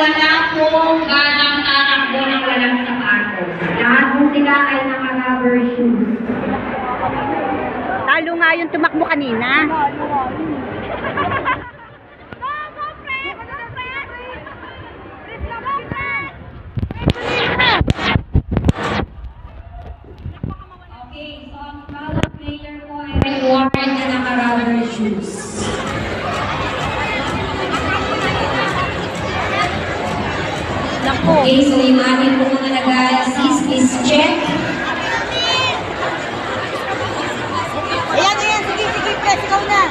wala pong ganang tatakbo ng walang sapatos. Lahat po sila ay naka-rubber shoes. Talo nga yung tumakbo kanina. Okay, so ang bawat player po ay may warrant na naka-rubber shoes. Okay, so yung ating po mga nag-assist is check. Ayan, ayan. Sige, sige, press. Ikaw na.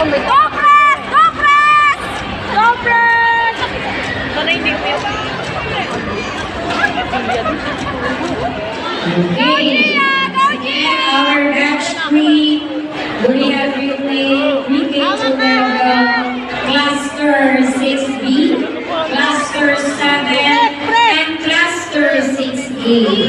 Go, press! Go, press! Go, press! Sana hindi ko yun. Okay, again, our batch 3, we have replayed 3K to level cluster 6B, cluster 7, and cluster 6A.